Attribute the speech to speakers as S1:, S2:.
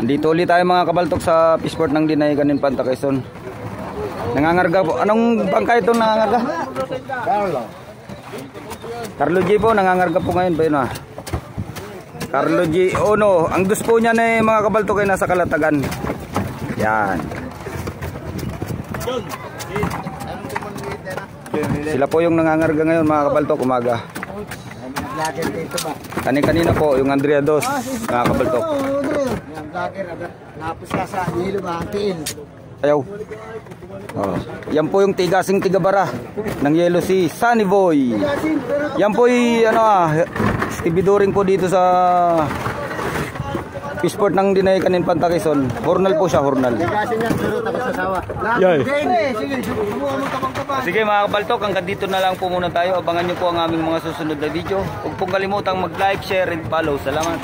S1: Dito ulit tayo mga kabaltok sa fishport ng Dinahican in Panta, Quezon. Nangangarga po. Anong bangka ito nangangarga? Carlo G po, nangangarga po ngayon ba yun ah? Carlo G. Oh no, ang dus po niya na mga kabaltok ay nasa Kalatagan. Yan. Sila po yung nangangarga ngayon mga kabaltok, umaga. Kanina po yung Andrea Dos, mga kabaltok. Ayaw. Oh. Yan po yung tigasing tigabara ng Yellow Sea, Sunny Boy. Yan po yung stibiduring po dito sa fishport ng Dinahican in Panta, Quezon. Hornal po siya, hornal. Sige mga kabaltok, hanggang dito na lang po muna tayo. Abangan nyo po ang aming mga susunod na video. Huwag pong kalimutang mag-like, share, and follow. Salamat.